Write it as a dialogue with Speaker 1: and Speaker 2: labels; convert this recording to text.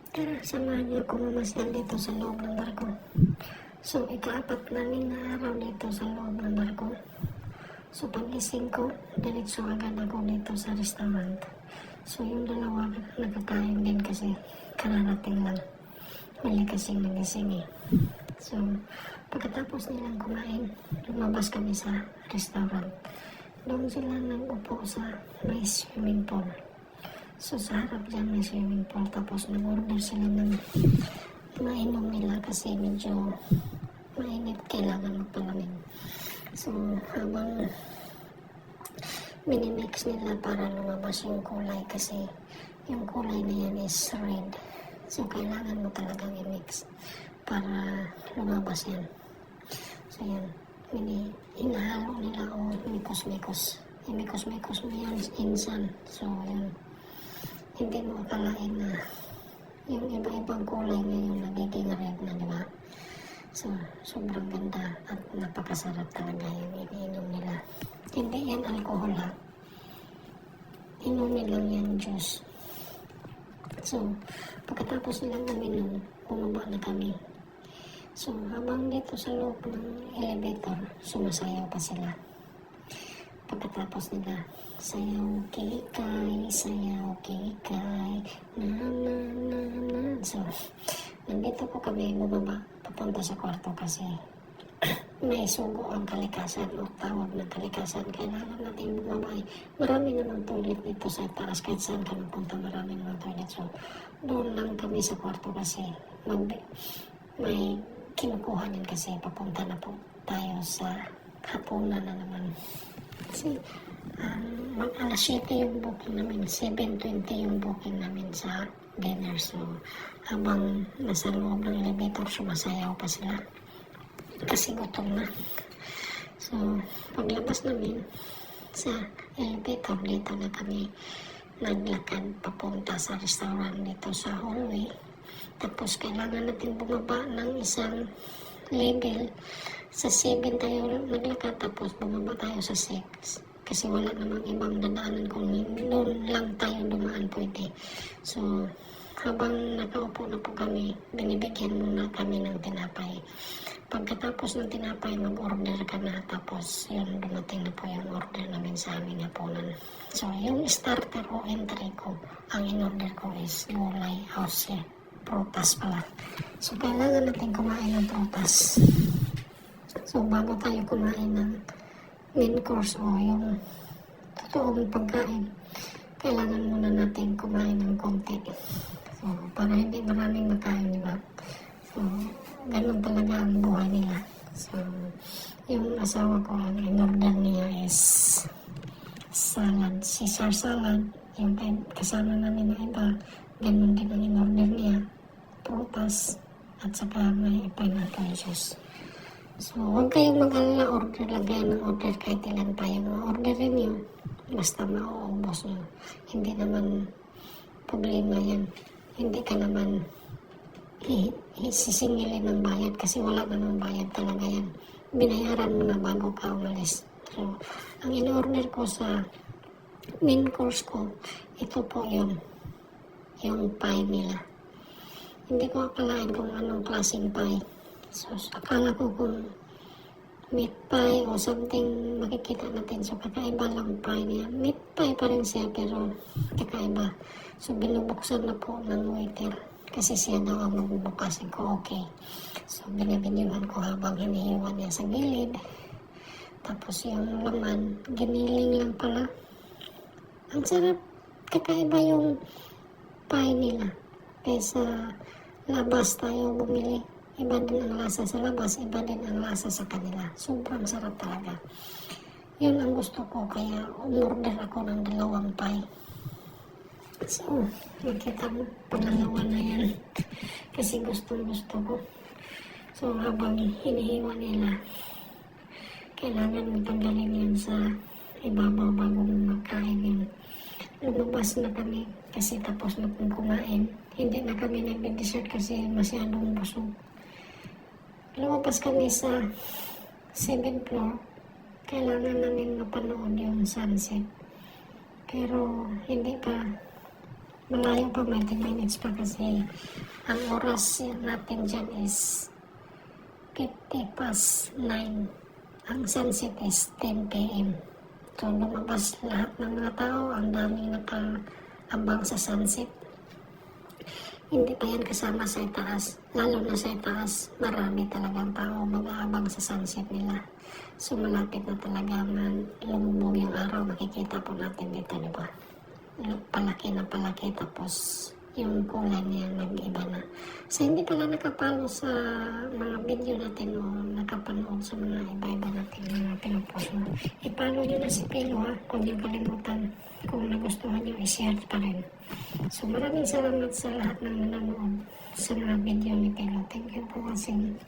Speaker 1: Tara, samahan niyo ako mamasyal dito sa loob ng barko. So, ika-apat namin na araw dito sa loob ng barko. So, pag-gising ko, diretso agad ako dito sa restaurant. So, yung dalawa, nagkakain din kasi kararating lang. Mali kasing nagising eh. So, pagkatapos nilang kumain, lumabas kami sa restaurant. Doon sila nag-upo sa may swimming pool. So, sa harap dyan may swimming pool. Tapos, nag-order sila ng mainom nila kasi medyo mainit, kailangan magpalamig. So, habang minimix nila para lumabas yung kulay kasi yung kulay na yan is red. So, kailangan mo talagang i-mix para lumabas yan. So, yan. Hinahalo nila o mikos-mikos. I-mikos-mikos mo yan insan. So, yan. Hindi mo akalain na yung iba-ibang kulay ngayon nagiging red na, di ba? So, sobrang ganda at napakasarap talaga yung iniinom nila. Hindi yan alcohol ha. Inumin lang yan juice. So, pagkatapos nilang uminom, bumaba na kami. So, habang dito sa loob ng elevator, sumasayaw pa sila. Pagkatapos nila, sayaw kikay, na na na na. So, nandito po kami bumaba, papunta sa kwarto kasi may sugo ang kalikasan o tawag ng kalikasan. Kailangan natin bumaba. Marami namang toilet dito sa taas. Kahit saan ka napunta, marami namang toilet. So, doon lang kami sa kwarto kasi may kinukuha din kasi papunta na po tayo sa hapunan na naman. Kasi alas 7 yung booking namin, 7:20 yung booking namin sa dinner. So, habang nasa loob ng elevator, sumasayaw pa sila kasi gutom na. So, paglabas namin sa elevator, dito na kami naglakad papunta sa restaurant dito sa hallway. Tapos, kailangan natin bumaba ng isang level. Sa 7 tayo naglakad, tapos bumaba tayo sa 6. Kasi wala namang ibang dadaanan kung doon lang tayo dumaan pwede. So, habang nakaupo na po kami, binibigyan muna kami ng tinapay. Pagkatapos ng tinapay, mag-order ka na. Tapos, yun, dumating na po yung order namin sa aming hapunan. So, yung starter o entry ko, ang in-order ko is gulay house. Prutas pala. So, kailangan natin kumain ng prutas. So, bago tayo kumain ng main course o yung totoong pagkain, kailangan muna natin kumain ng konti. So, para hindi maraming makain, di ba? So, ganun talaga ang buhay nila. So, yung asawa ko, ang in-order niya is salad, Caesar salad. Yung kasama namin na iba, ganun din ang in-order niya. Prutas, at saka may pineapple juice. So, huwag kayong mag-alala, order lang kayo ng order kahit ilan pa yung orderin nyo. Basta mauubos nyo. Hindi naman problema yan. Hindi ka naman sisingilin ng bayad kasi wala namang bayad talaga yan. Binayaran mo na bago ka umalis. So, ang in-order ko sa main course ko, ito po yun. Yung pie nila. Hindi ko akalain kung anong klaseng pie. So, akala ko kung meat pie o something makikita natin. So, kakaiba lang pie niya. Meat pie pa rin siya pero kakaiba. So, binubuksan na po ng waiter. Kasi siya daw ang magbubukas ko, okay. So, binabinyuhan ko habang hinihiwan niya sa gilid. Tapos yung laman, giniling lang pala. Ang sarap, kakaiba yung pie nila. Kaysa labas tayo bumili. Iba din ang lasa sa labas, iba din ang lasa sa kanila. Sobrang sarap talaga. Yun ang gusto ko, kaya umorder ako ng 2 pie. So, nakita mo, pangalawa na yan. Kasi gusto ko. So, habang hinihiwa nila, kailangan matanggalin yan sa ibabaw bago magkain yun. Lumabas na kami kasi tapos na kong kumain. Hindi na kami nag-dessert kasi masyadong busog. Lumabas kami sa 7th floor. Kailangan namin mapanood yung sunset. Pero hindi pa malayo pa, 20 minutes pa kasi ang oras natin dyan is 9:50. Ang sunset is 10 p.m. So lumabas lahat ng mga tao, ang daming nakaabang sa sunset. Hindi pa yan kasama sa itaas. Lalo na sa itaas, marami talagang tao mag-aabang sa sunset nila. So malapit na talaga man lumubog yung araw, makikita po natin dito, di ba? Palaki na palaki, tapos yung kulay niya nag-iba na. So hindi pala nakapalo sa mga video natin o nakapanood sa mga iba-iba natin na pinupost mo. Ipalo nyo na si Pilo ha, huwag niyo kalimutan. Kung nagustuhan nyo, i-share pa rin. So maraming salamat sa lahat ng nanonood sa mga video ni Pilo. Thank you for watching.